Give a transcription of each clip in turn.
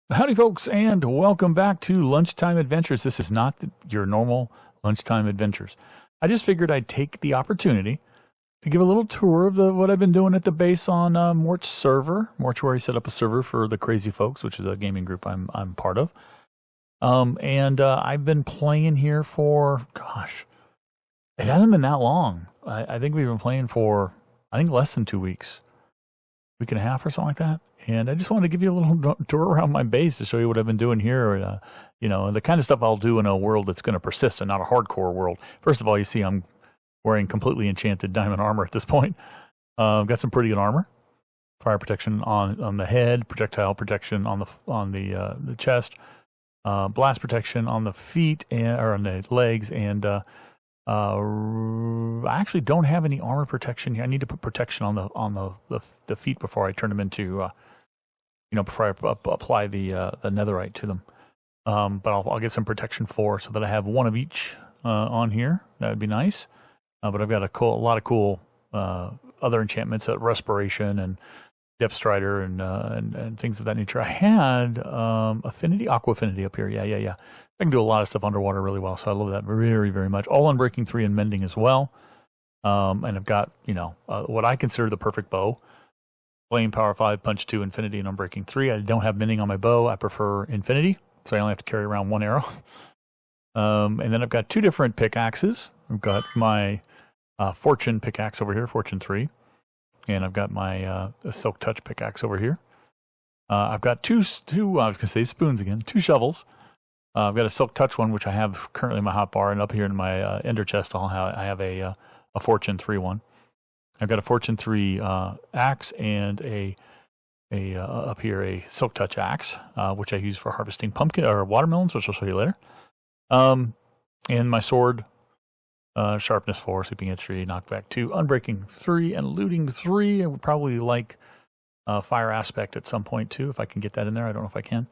Howdy, folks, and welcome back to Lunchtime Adventures. This is not your normal Lunchtime Adventures. I just figured I'd take the opportunity to give a little tour of what I've been doing at the base on Morch server. Mortuary set up a server for the Crazy Folks, which is a gaming group I'm part of. I've been playing here for, gosh, it hasn't been that long. I think we've been playing for, less than 2 weeks. Week and a half or something like that. And I just wanted to give you a little tour around my base to show you what I've been doing here. The kind of stuff I'll do in a world that's going to persist and not a hardcore world. First of all, you see I'm wearing completely enchanted diamond armor at this point. Got some pretty good armor. Fire protection on the head, projectile protection on the chest, blast protection on the feet or on the legs, and I actually don't have any armor protection here. I need to put protection on the feet before I turn them into before I apply the netherite to them. But I'll get some protection so that I have one of each on here. That would be nice. But I've got a lot of cool other enchantments, respiration and depth strider and things of that nature. I had aqua affinity up here. Yeah. I can do a lot of stuff underwater really well, so I love that very, very much. All on breaking 3 and mending as well. And I've got what I consider the perfect bow. Flame, power 5, punch 2, infinity, and unbreaking 3. I don't have mending on my bow. I prefer infinity, so I only have to carry around 1 arrow. And then I've got 2 different pickaxes. I've got my fortune pickaxe over here, fortune 3. And I've got my silk touch pickaxe over here. I've got two I was going to say spoons again, 2 shovels. I've got a silk touch one, which I have currently in my hotbar, and up here in my ender chest I have a fortune 3 one. I've got a fortune 3 axe and up here a silk touch axe, which I use for harvesting pumpkin or watermelons, which I'll show you later. And my sword, sharpness 4, sweeping edge 3, knockback 2, unbreaking 3, and looting 3. I would probably like fire aspect at some point too, if I can get that in there. I don't know if I can.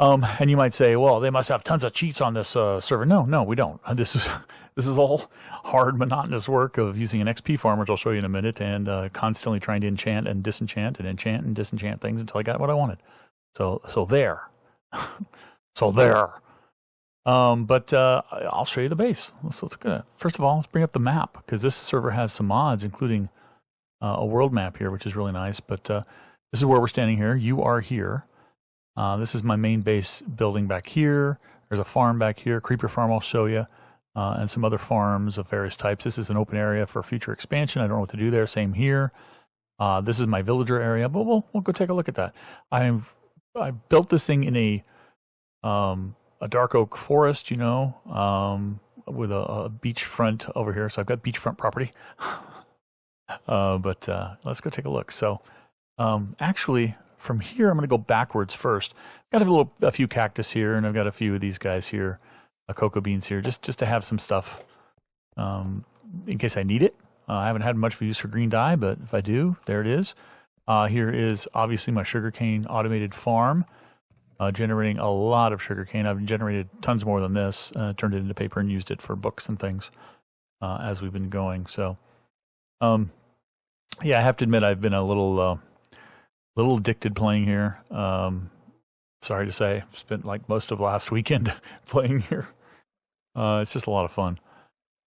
And you might say, well, they must have tons of cheats on this server. No, we don't. This is all hard, monotonous work of using an XP farm, which I'll show you in a minute, and constantly trying to enchant and disenchant and enchant and disenchant things until I got what I wanted. So there. So there. But I'll show you the base. Let's look at it. First of all, let's bring up the map, because this server has some mods, including a world map here, which is really nice. But this is where we're standing here. You are here. This is my main base building back here. There's a farm back here, creeper farm I'll show you, and some other farms of various types. This is an open area for future expansion. I don't know what to do there. Same here. This is my villager area, but we'll go take a look at that. I built this thing in a dark oak forest, with a beachfront over here. So I've got beachfront property. But let's go take a look. So actually, from here, I'm going to go backwards first. Got a few cactus here, and I've got a few of these guys here, cocoa beans here, just to have some stuff in case I need it. I haven't had much use for green dye, but if I do, there it is. Here is obviously my sugarcane automated farm, generating a lot of sugarcane. I've generated tons more than this, turned it into paper and used it for books and things as we've been going. So, yeah, I have to admit I've been a little addicted playing here. Sorry to say, spent like most of last weekend playing here. It's just a lot of fun.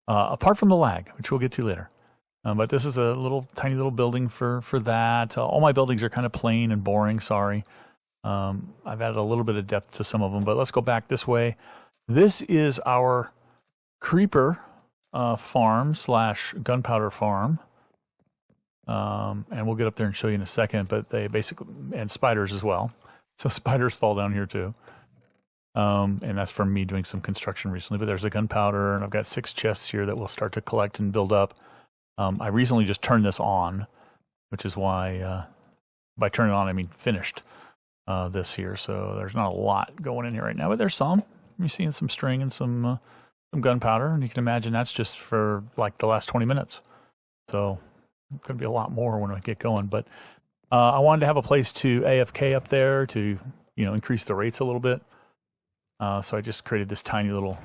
Apart from the lag, which we'll get to later. But this is a tiny little building for that. All my buildings are kind of plain and boring, sorry. I've added a little bit of depth to some of them, but let's go back this way. This is our creeper farm / gunpowder farm. And we'll get up there and show you in a second, but they basically, and spiders as well. So spiders fall down here too. And that's from me doing some construction recently, but there's the gunpowder, and I've got 6 chests here that we'll start to collect and build up. I recently just turned this on, which is why, by turning it on, I mean finished this here. So there's not a lot going in here right now, but there's some. You're seeing some string and some gunpowder, and you can imagine that's just for like the last 20 minutes. So going to be a lot more when I get going, but I wanted to have a place to AFK up there to increase the rates a little bit. So I just created this tiny little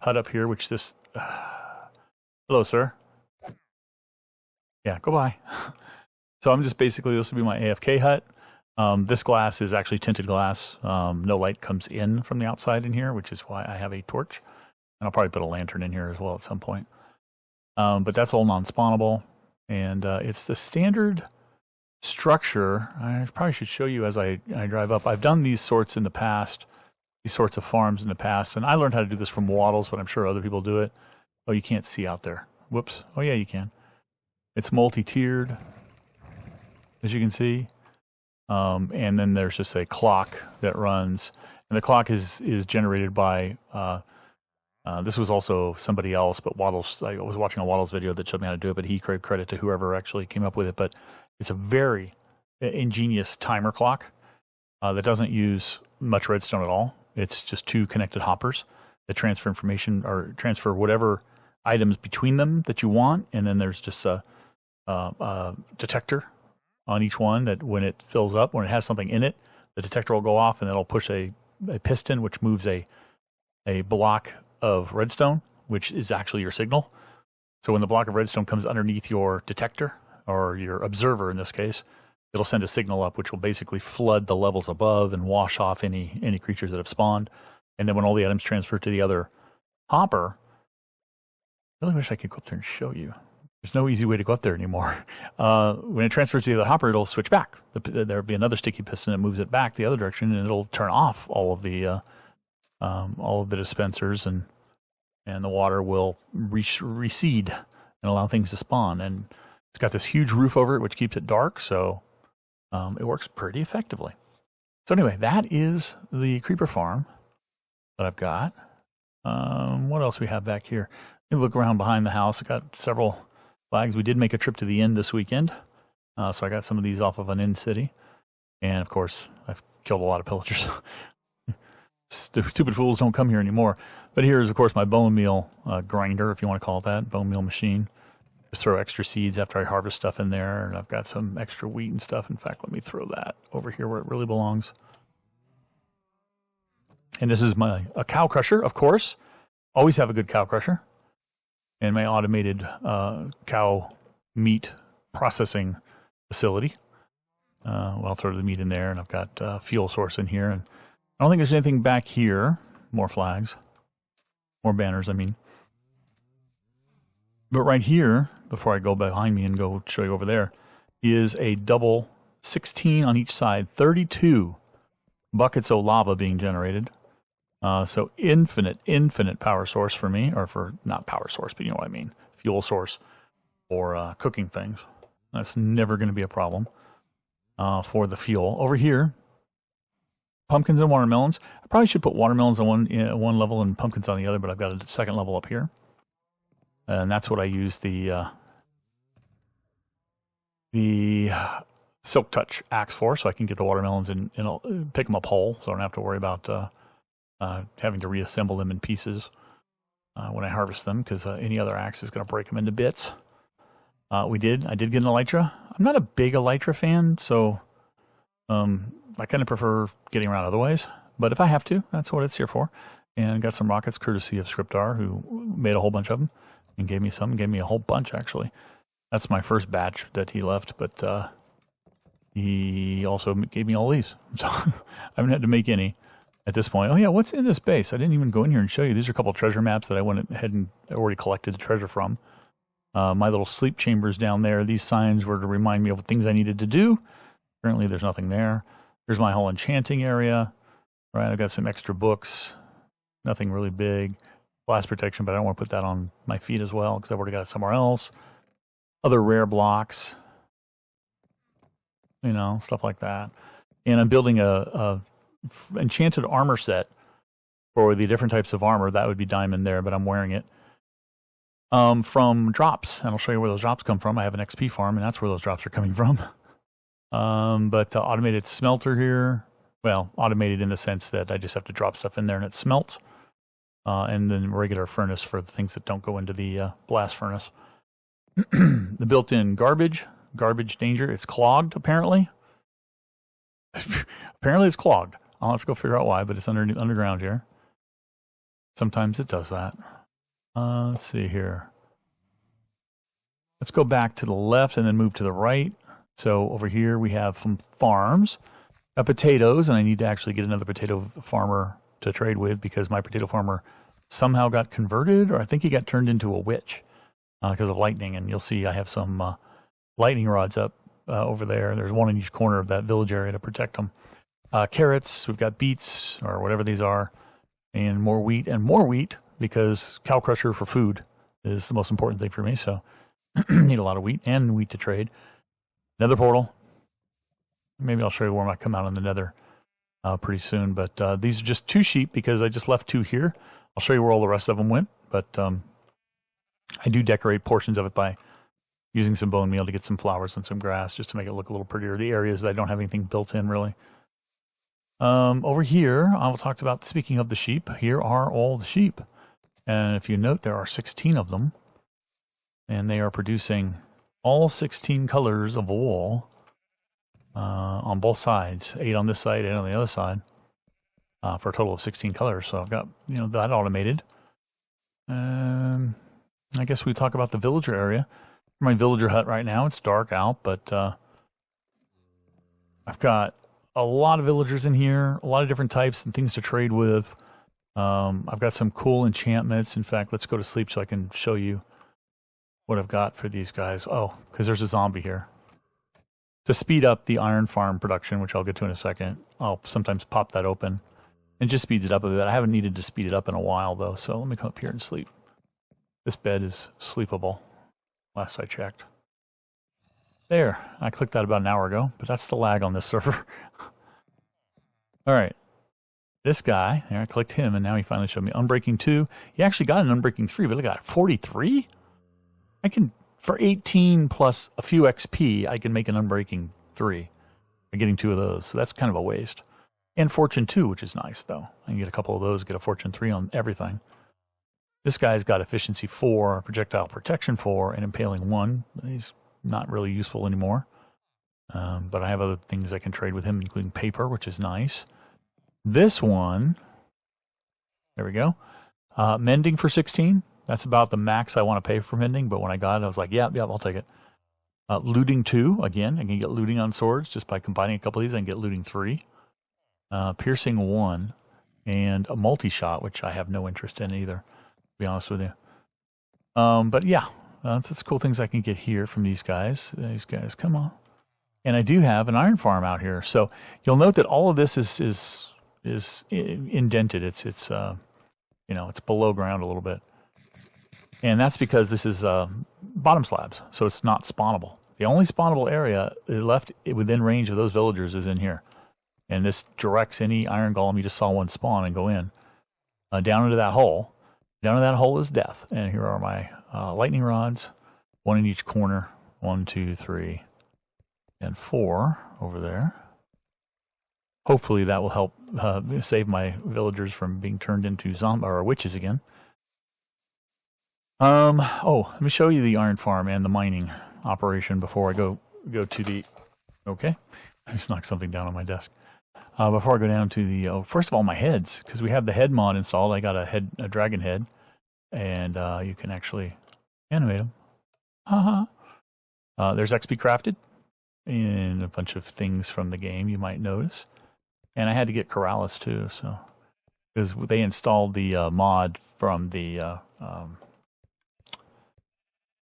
hut up here, which this hello sir, yeah, go by. So I'm just basically, this will be my AFK hut. This glass is actually tinted glass. No light comes in from the outside in here, which is why I have a torch. And I'll probably put a lantern in here as well at some point. But that's all non-spawnable. And it's the standard structure. I probably should show you as I drive up. I've done these sorts in the past, these sorts of farms in the past. And I learned how to do this from Waddles, but I'm sure other people do it. Oh, you can't see out there. Whoops. Oh, yeah, you can. It's multi-tiered, as you can see. And then there's just a clock that runs. And the clock is generated by, this was also somebody else, but Waddles, I was watching a Waddles video that showed me how to do it, but he gave credit to whoever actually came up with it. But it's a very ingenious timer clock that doesn't use much redstone at all. It's just two connected hoppers that transfer information or transfer whatever items between them that you want. And then there's just a detector on each one that when it fills up, when it has something in it, the detector will go off and it'll push a piston which moves a block of redstone, which is actually your signal. So when the block of redstone comes underneath your detector, or your observer in this case, it'll send a signal up which will basically flood the levels above and wash off any creatures that have spawned. And then when all the items transfer to the other hopper, I really wish I could go up there and show you. There's no easy way to go up there anymore. When it transfers to the other hopper, it'll switch back. There'll be another sticky piston that moves it back the other direction, and it'll turn off all of the dispensers, and the water will recede and allow things to spawn. And it's got this huge roof over it, which keeps it dark, so it works pretty effectively. So anyway, that is the creeper farm that I've got. What else we have back here? Let me look around behind the house. I got several flags. We did make a trip to the inn this weekend, so I got some of these off of an inn city. And of course, I've killed a lot of pillagers. Stupid fools don't come here anymore. But here is, of course, my bone meal grinder, if you want to call it that, bone meal machine. Just throw extra seeds after I harvest stuff in there, and I've got some extra wheat and stuff. In fact, let me throw that over here where it really belongs. And this is a cow crusher, of course. Always have a good cow crusher. And my automated cow meat processing facility. Well, I'll throw the meat in there, and I've got fuel source in here. And I don't think there's anything back here. More flags. More banners, I mean. But right here, before I go behind me and go show you over there, is a double 16 on each side, 32 buckets of lava being generated. So infinite power source for me, or for, not power source, but you know what I mean, fuel source for cooking things. That's never going to be a problem for the fuel. Over here, pumpkins and watermelons. I probably should put watermelons on one level and pumpkins on the other, but I've got a second level up here. And that's what I use the Silk Touch axe for, so I can get the watermelons and pick them up whole, so I don't have to worry about having to reassemble them in pieces when I harvest them, because any other axe is going to break them into bits. I did get an elytra. I'm not a big elytra fan, so I kind of prefer getting around otherwise. But if I have to, that's what it's here for. And got some rockets courtesy of Scriptdoll, who made a whole bunch of them and gave me some. Gave me a whole bunch, actually. That's my first batch that he left, but he also gave me all these. So I haven't had to make any at this point. Oh yeah, what's in this base? I didn't even go in here and show you. These are a couple of treasure maps that I went ahead and already collected the treasure from. My little sleep chambers down there. These signs were to remind me of things I needed to do. Currently, there's nothing there. There's my whole enchanting area. Right, I've got some extra books. Nothing really big. Blast protection, but I don't want to put that on my feet as well because I've already got it somewhere else. Other rare blocks. You know, stuff like that. And I'm building a enchanted armor set for the different types of armor. That would be diamond there, but I'm wearing it. From drops, and I'll show you where those drops come from. I have an XP farm, and that's where those drops are coming from. But automated smelter here. Well, automated in the sense that I just have to drop stuff in there and it smelts. And then regular furnace for the things that don't go into the blast furnace. The built-in garbage danger. It's clogged, apparently. Apparently it's clogged. I'll have to go figure out why, but it's underground here. Sometimes it does that. Let's see here. Let's go back to the left and then move to the right. So over here we have some farms. Got potatoes, and I need to actually get another potato farmer to trade with because my potato farmer somehow got converted, or I think he got turned into a witch because of lightning. And you'll see I have some lightning rods up over there. There's one in each corner of that village area to protect them. Carrots, we've got beets, or whatever these are, and more wheat because cow crusher for food is the most important thing for me. So need a lot of wheat and wheat to trade. Nether portal. Maybe I'll show you where I come out on the nether pretty soon. But these are just 2 sheep because I just left 2 here. I'll show you where all the rest of them went. But I do decorate portions of it by using some bone meal to get some flowers and some grass just to make it look a little prettier. The areas that I don't have anything built in really. Over here, I will talk about, speaking of the sheep, here are all the sheep. And if you note, there are 16 of them. And they are producing all 16 colors of wool on both sides. 8 on this side, 8 on the other side. For a total of 16 colors. So I've got, that automated. I guess we talk about the villager area. My villager hut right now, it's dark out, but I've got a lot of villagers in here, a lot of different types and things to trade with. I've got some cool enchantments. In fact, let's go to sleep so I can show you what I've got for these guys. Oh, because there's a zombie here. To speed up the iron farm production, which I'll get to in a second, I'll sometimes pop that open. It just speeds it up a bit. I haven't needed to speed it up in a while, though, so let me come up here and sleep. This bed is sleepable, last I checked. There, I clicked that about an hour ago, but that's the lag on this server. All right, this guy, there, I clicked him, and now he finally showed me Unbreaking 2. He actually got an Unbreaking 3, but look at that, 43? I can, for 18 plus a few XP, I can make an Unbreaking 3 by getting 2 of those, so that's kind of a waste. And Fortune 2, which is nice, though. I can get a couple of those, get a Fortune 3 on everything. This guy's got Efficiency 4, Projectile Protection 4, and Impaling 1. He's not really useful anymore. But I have other things I can trade with him, including paper, which is nice. This one, there we go. Mending for 16. That's about the max I want to pay for mending, but when I got it, I was like, yeah, I'll take it. Looting 2, again, I can get looting on swords. Just by combining a couple of these, I can get looting 3. Piercing 1, and a multi-shot, which I have no interest in either, to be honest with you. But yeah, that's cool things I can get here from these guys. These guys, come on. And I do have an iron farm out here. So you'll note that all of this is indented. It's below ground a little bit. And that's because this is bottom slabs, so it's not spawnable. The only spawnable area left within range of those villagers is in here. And this directs any iron golem, you just saw one spawn and go in, down into that hole. Down in that hole is death. And here are my lightning rods, 1 in each corner. 1, 2, 3, and 4 over there. Hopefully that will help save my villagers from being turned into zombies or witches again. Let me show you the iron farm and the mining operation before I go to the... Okay, I just knocked something down on my desk. Before I go down to the... first of all, my heads, because we have the head mod installed. I got a dragon head, and you can actually animate them. There's XP crafted, and a bunch of things from the game you might notice. And I had to get Corrales too, so because they installed the mod from the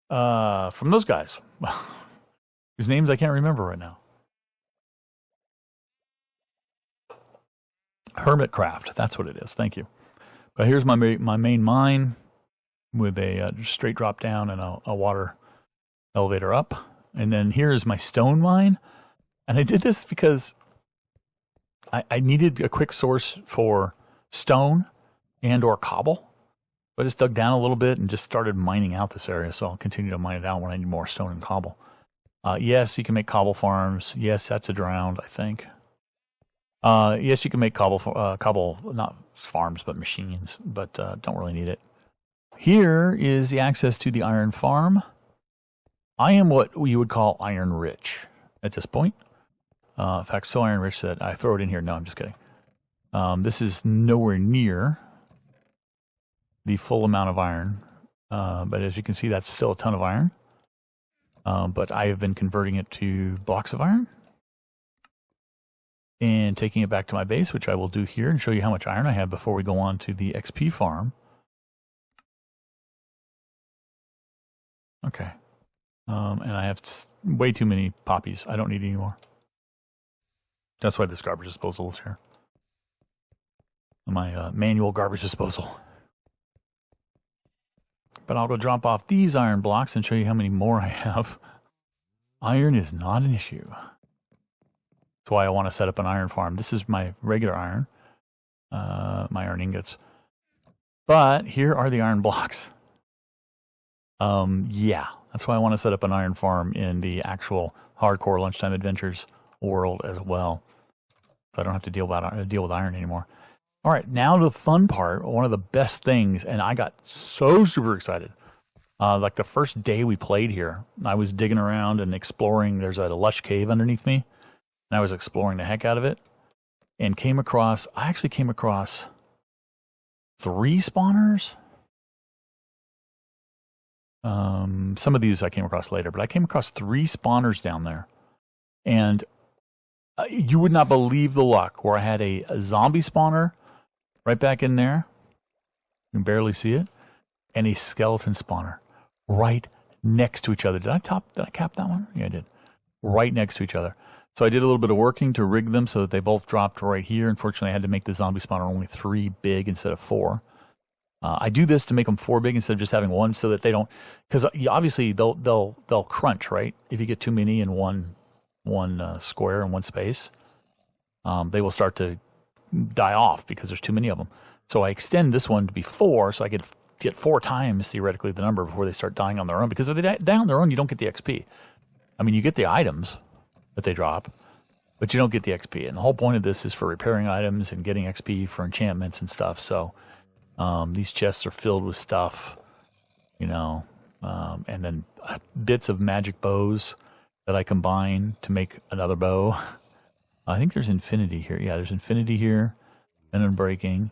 from those guys, whose names I can't remember right now. Hermitcraft, that's what it is. Thank you. But here's my main mine with a straight drop down and a water elevator up. And then here's my stone mine. And I did this because I needed a quick source for stone and or cobble. I just dug down a little bit and just started mining out this area. So I'll continue to mine it out when I need more stone and cobble. Yes, you can make cobble farms. Yes, that's a drowned, I think. Yes, you can make cobble, not farms, but machines, but don't really need it. Here is the access to the iron farm. I am what you would call iron rich at this point. In fact, so iron rich that I throw it in here. No, I'm just kidding. This is nowhere near the full amount of iron, but as you can see, that's still a ton of iron. But I have been converting it to blocks of iron. and taking it back to my base, which I will do here and show you how much iron I have before we go on to the XP farm. Okay. And I have way too many poppies. I don't need any more. That's why this garbage disposal is here. My manual garbage disposal. But I'll go drop off these iron blocks and show you how many more I have. Iron is not an issue. That's why I want to set up an iron farm. This is my regular iron. My iron ingots. But here are the iron blocks. Yeah, that's why I want to set up an iron farm in the actual hardcore Lunchtime Adventures world as well. So I don't have to deal with iron anymore. All right, now to the fun part, one of the best things, and I got so super excited. Like the first day we played here, I was digging around and exploring. There's a Lush Cave underneath me, and I was exploring the heck out of it, and I actually came across 3 spawners. Some of these I came across later, but I came across 3 spawners down there, and you would not believe the luck where I had a zombie spawner right back in there. You can barely see it. And a skeleton spawner right next to each other. Did I cap that one? Yeah, I did. Right next to each other. So I did a little bit of working to rig them so that they both dropped right here. Unfortunately, I had to make the zombie spawner only 3 big instead of 4. I do this to make them 4 big instead of just having 1, so that they don't, because obviously they'll crunch, right? If you get too many in one square in one space, they will start to die off because there's too many of them. So I extend this one to be 4, so I could get 4 times theoretically the number before they start dying on their own. Because if they die on their own, you don't get the XP. I mean, you get the items that they drop, but you don't get the XP. And the whole point of this is for repairing items and getting XP for enchantments and stuff. So these chests are filled with stuff, you know, and then bits of magic bows that I combine to make another bow. I think there's infinity here. Yeah, there's infinity here and unbreaking.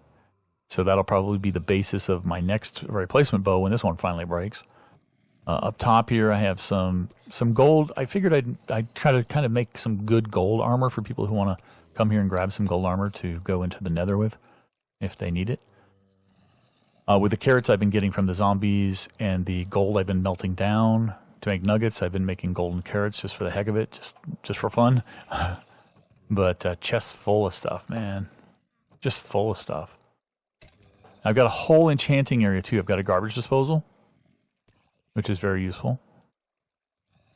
So that'll probably be the basis of my next replacement bow when this one finally breaks. Up top here, I have some gold. I figured I'd try to kind of make some good gold armor for people who want to come here and grab some gold armor to go into the nether with if they need it. With the carrots I've been getting from the zombies and the gold I've been melting down to make nuggets, I've been making golden carrots just for the heck of it, just for fun. But chests full of stuff, man. Just full of stuff. I've got a whole enchanting area too. I've got a garbage disposal, which is very useful.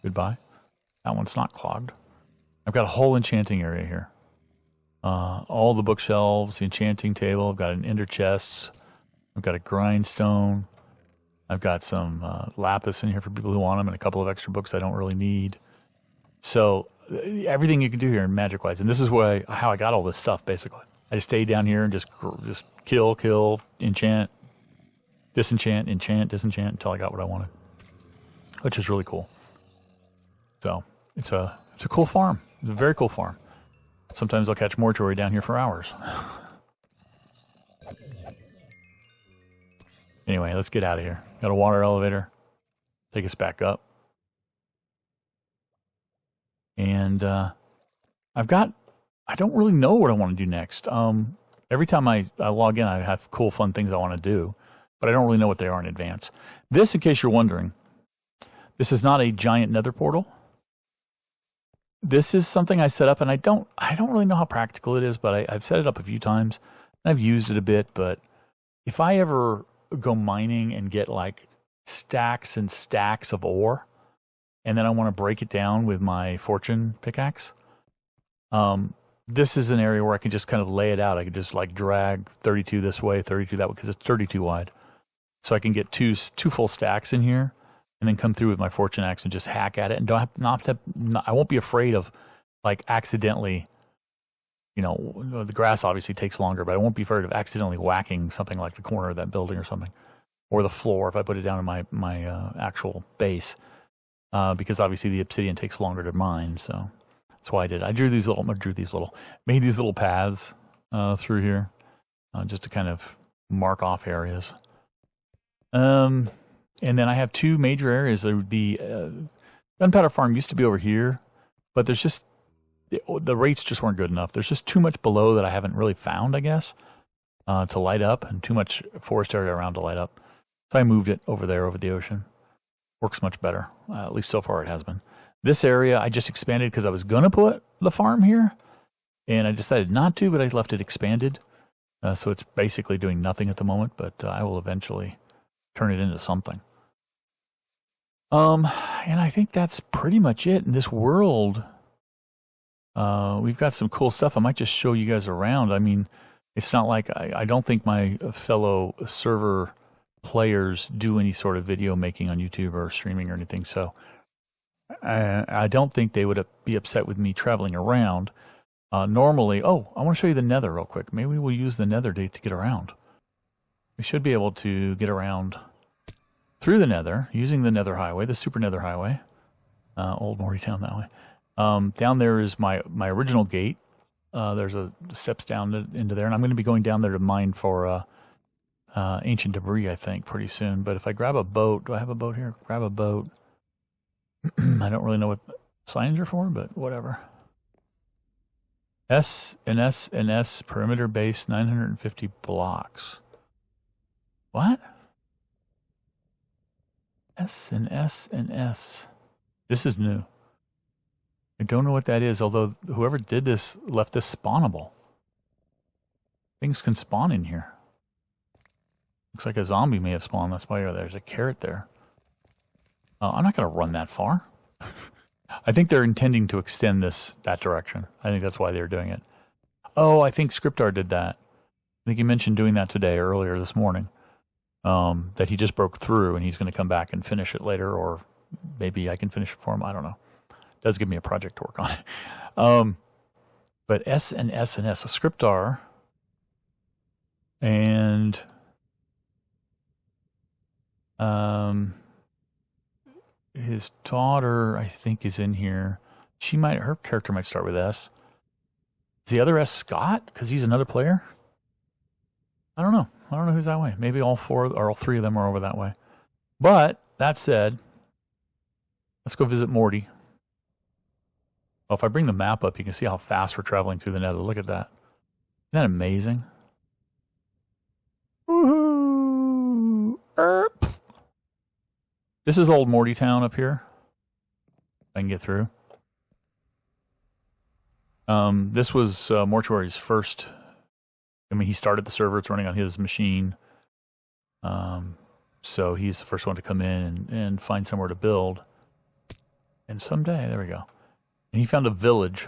Goodbye. That one's not clogged. I've got a whole enchanting area here. All the bookshelves, the enchanting table. I've got an ender chest. I've got a grindstone. I've got some lapis in here for people who want them, and a couple of extra books I don't really need. So everything you can do here in magic-wise, and this is how I got all this stuff, basically. I just stayed down here and just kill, enchant, disenchant, enchant, disenchant until I got what I wanted, which is really cool. So it's a cool farm. It's a very cool farm. Sometimes I'll catch mortuary down here for hours. Anyway, let's get out of here. Got a water elevator. Take us back up. And I don't really know what I want to do next. Every time I log in, I have cool, fun things I want to do, but I don't really know what they are in advance. This, in case you're wondering, this is not a giant nether portal. This is something I set up, and I don't really know how practical it is, but I've set it up a few times, and I've used it a bit. But if I ever go mining and get like stacks and stacks of ore, and then I want to break it down with my fortune pickaxe, this is an area where I can just kind of lay it out. I can just like drag 32 this way, 32 that way, because it's 32 wide. So I can get two full stacks in here, and then come through with my fortune axe and just hack at it, and I won't be afraid of like accidentally, you know, the grass obviously takes longer, but I won't be afraid of accidentally whacking something like the corner of that building or something, or the floor if I put it down in my actual base, because obviously the obsidian takes longer to mine. So that's why I did. Made these little paths through here, just to kind of mark off areas. And then I have 2 major areas. The gunpowder farm used to be over here, but there's just the rates just weren't good enough. There's just too much below that I haven't really found, I guess, to light up, and too much forest area around to light up. So I moved it over there, over the ocean. Works much better. At least so far it has been. This area I just expanded because I was going to put the farm here, and I decided not to, but I left it expanded. So it's basically doing nothing at the moment, but I will eventually turn it into something. And I think that's pretty much it in this world. We've got some cool stuff. I might just show you guys around. I mean, it's not like I don't think my fellow server players do any sort of video making on YouTube or streaming or anything. So I don't think they would be upset with me traveling around. Normally, I want to show you the Nether real quick. Maybe we'll use the Nether to get around. We should be able to get around through the Nether using the Nether Highway, the Super Nether Highway. Old Mortytown that way. Down there is my original gate. There's steps down into there, and I'm going to be going down there to mine for ancient debris, I think, pretty soon. But if I grab a boat, do I have a boat here? Grab a boat. I don't really know what signs are for, but whatever. S and S and S perimeter base 950 blocks. What? S and S and S. This is new. I don't know what that is, although whoever did this left this spawnable. Things can spawn in here. Looks like a zombie may have spawned. That's why there's a carrot there. I'm not going to run that far. I think they're intending to extend that direction. I think that's why they're doing it. Oh, I think Scriptdoll did that. I think he mentioned doing that today, earlier this morning. That he just broke through and he's going to come back and finish it later, or maybe I can finish it for him. I don't know. It does give me a project to work on. But S and S and S, a Scriptdoll, and his daughter, I think, is in here. Her character might start with S. Is the other S Scott? Because he's another player? I don't know. I don't know who's that way. Maybe all four or all three of them are over that way. But that said, let's go visit Morty. Well, if I bring the map up, you can see how fast we're traveling through the Nether. Look at that. Isn't that amazing? Woohoo! This is old Mortytown up here. I can get through. This was Mortuary's first. I mean, he started the server. It's running on his machine. So he's the first one to come in and find somewhere to build. And someday, there we go. And he found a village.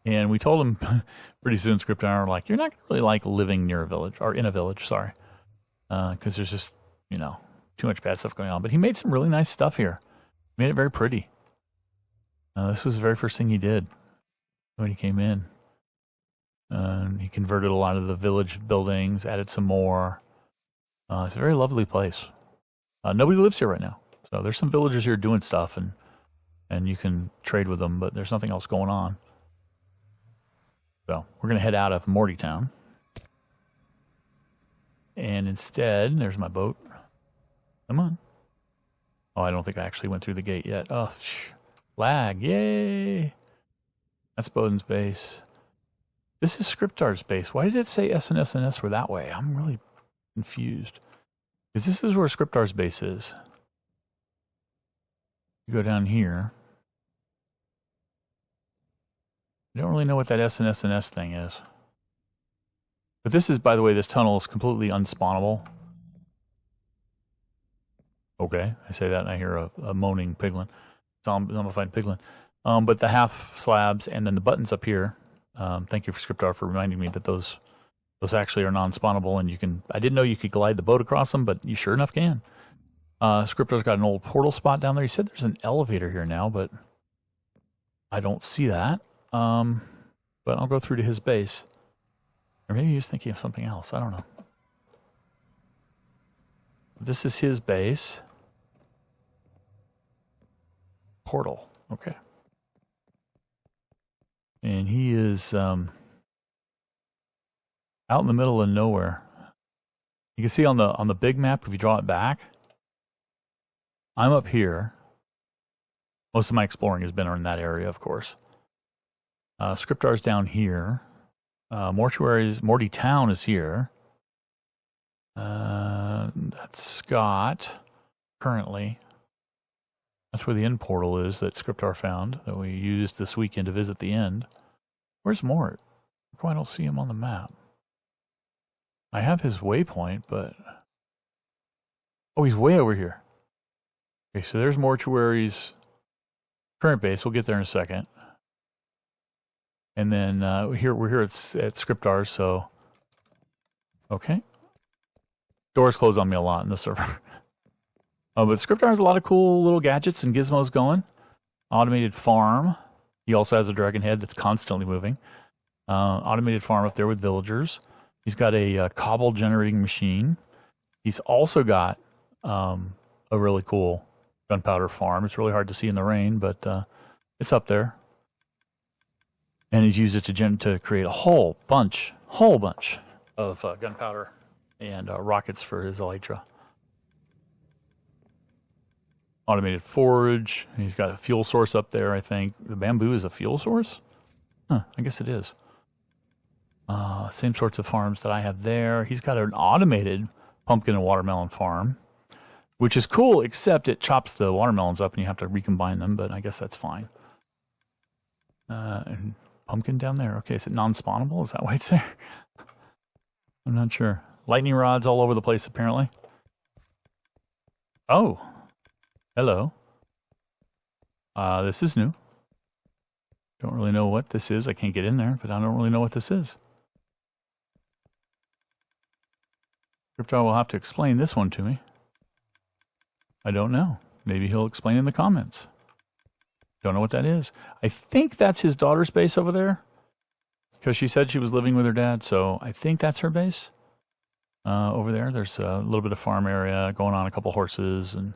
And we told him pretty soon, Scriptdoll and I were like, you're not really like living near a village, or in a village, sorry. Because there's just, too much bad stuff going on. But he made some really nice stuff here. He made it very pretty. This was the very first thing he did when he came in. He converted a lot of the village buildings, added some more. It's a very lovely place. Nobody lives here right now. So there's some villagers here doing stuff, and you can trade with them, but there's nothing else going on. So we're going to head out of Mortytown. And instead, there's my boat. Come on. Oh, I don't think I actually went through the gate yet. Oh, lag. Yay. That's Bowden's base. This is Scriptdoll's base. Why did it say S and S and S were that way? I'm really confused. Because this is where Scriptdoll's base is. You go down here. I don't really know what that S and S and S thing is. But this is, by the way, this tunnel is completely unspawnable. Okay, I say that and I hear a moaning piglin. Zombified piglin. But the half slabs and then the buttons up here. Thank you, Scriptdoll, for reminding me that those actually are non-spawnable, and you can. I didn't know you could glide the boat across them, but you sure enough can. Scriptdoll's got an old portal spot down there. He said there's an elevator here now, but I don't see that. But I'll go through to his base, or maybe he was thinking of something else. I don't know. This is his base. Portal. Okay. And he is out in the middle of nowhere. You can see on the big map, if you draw it back, I'm up here. Most of my exploring has been in that area, of course. Scriptar's down here. Mortuaries, Morty Town is here. That's Scott, currently. That's where the end portal is that Scriptar found, that we used this weekend to visit the end. Where's Mort? How come I don't see him on the map? I have his waypoint, but... Oh, he's way over here. Okay, so there's Mortuary's current base. We'll get there in a second. And then we're here at Scriptar's, so... Okay. Doors close on me a lot in the server. But Scriptar has a lot of cool little gadgets and gizmos going. Automated farm. He also has a dragon head that's constantly moving. Automated farm up there with villagers. He's got a cobble generating machine. He's also got a really cool gunpowder farm. It's really hard to see in the rain, but it's up there. And he's used it to create a whole bunch of gunpowder and rockets for his elytra. Automated forage. He's got a fuel source up there, I think. The bamboo is a fuel source? Huh, I guess it is. Same sorts of farms that I have there. He's got an automated pumpkin and watermelon farm, which is cool, except it chops the watermelons up and you have to recombine them, but I guess that's fine. And pumpkin down there. Okay, is it non-spawnable? Is that why it's there? I'm not sure. Lightning rods all over the place, apparently. Oh. Hello. This is new. Don't really know what this is. I can't get in there, but I don't really know what this is. Scriptar will have to explain this one to me. I don't know. Maybe he'll explain in the comments. Don't know what that is. I think that's his daughter's base over there, because she said she was living with her dad, so I think that's her base. Over there, there's a little bit of farm area going on, a couple horses, and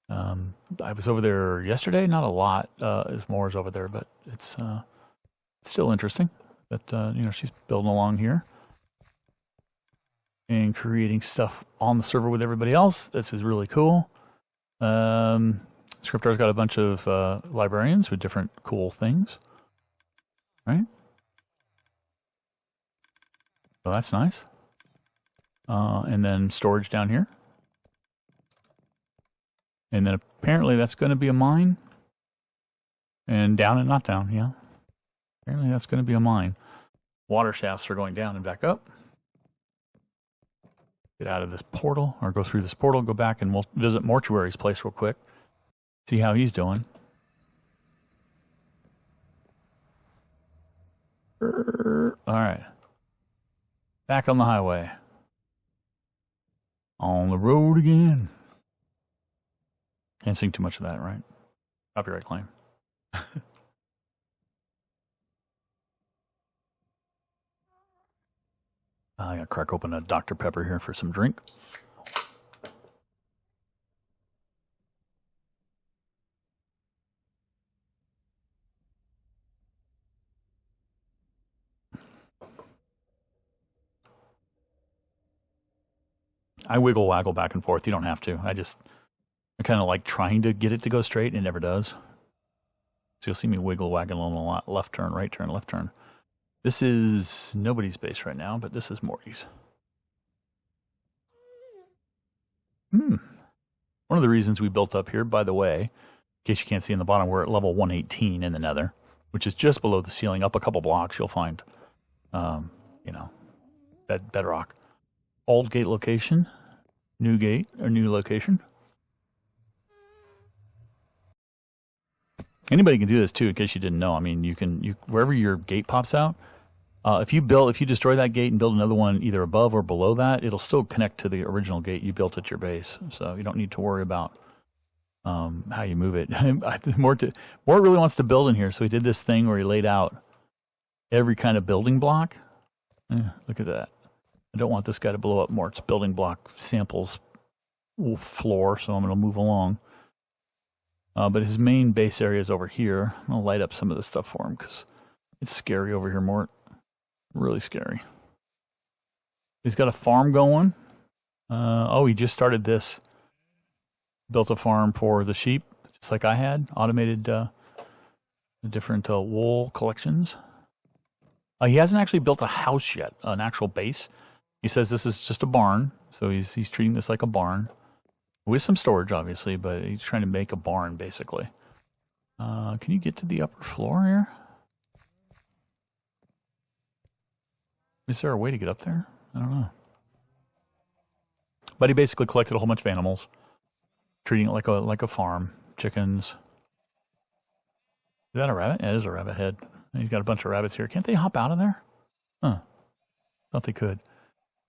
I was over there yesterday. Not a lot. There's more over there, but it's still interesting that you know, she's building along here and creating stuff on the server with everybody else. This is really cool. Scriptar's got a bunch of librarians with different cool things, right? So that's nice. And then storage down here. And then apparently that's going to be a mine. And down and not down, yeah. Apparently that's going to be a mine. Water shafts are going down and back up. Get out of this portal, or go through this portal, go back, and we'll visit Mortuary's place real quick. See how he's doing. Alright. Back on the highway. On the road again. Can't sing too much of that, right? Copyright claim. I gotta crack open a Dr. Pepper here for some drink. I wiggle waggle back and forth. You don't have to. I kind of like trying to get it to go straight, and it never does. So you'll see me wiggle waggling a lot. Left turn, right turn, left turn. This is nobody's base right now, but this is Morty's. One of the reasons we built up here, by the way, in case you can't see in the bottom, we're at level 118 in the Nether, which is just below the ceiling. Up a couple blocks, you'll find, you know, bedrock. Old gate location, new gate, or new location. Anybody can do this too, in case you didn't know. I mean, you wherever your gate pops out, if you destroy that gate and build another one either above or below that, it'll still connect to the original gate you built at your base. So you don't need to worry about how you move it. Mort really wants to build in here, so he did this thing where he laid out every kind of building block. Look at that. I don't want this guy to blow up Mort's building block samples floor, so I'm going to move along. But his main base area is over here. I'm going to light up some of this stuff for him because it's scary over here, Mort. Really scary. He's got a farm going. Oh, he just started this. Built a farm for the sheep, just like I had. Automated The different wool collections. He hasn't actually built a house yet, an actual base. He says this is just a barn, so he's treating this like a barn. With some storage, obviously, but he's trying to make a barn, basically. Can you get to the upper floor here? Is there a way to get up there? I don't know. But he basically collected a whole bunch of animals, treating it like a farm. Chickens. Is that a rabbit? Yeah, it is a rabbit head. And he's got a bunch of rabbits here. Can't they hop out of there? Huh. Thought they could.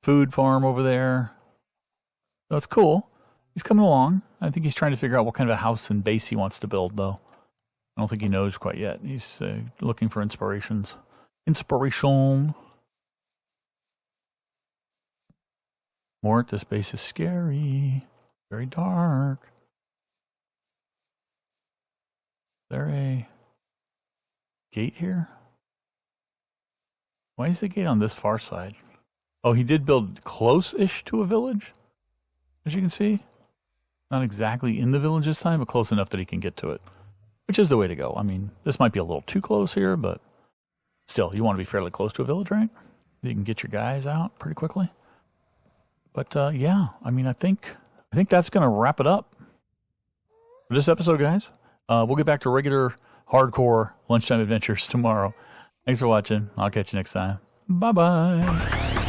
Food farm over there. That's cool. He's coming along. I think he's trying to figure out what kind of a house and base he wants to build, though. I don't think he knows quite yet. He's looking for inspirations. Inspiration. Mort, this base is scary. Very dark. Is there a gate here? Why is the gate on this far side? Oh, he did build close-ish to a village, as you can see. Not exactly in the village this time, but close enough that he can get to it, which is the way to go. I mean, this might be a little too close here, but still, you want to be fairly close to a village, right? You can get your guys out pretty quickly. But yeah, I mean, I think that's going to wrap it up for this episode, guys. We'll get back to regular, hardcore lunchtime adventures tomorrow. Thanks for watching. I'll catch you next time. Bye-bye.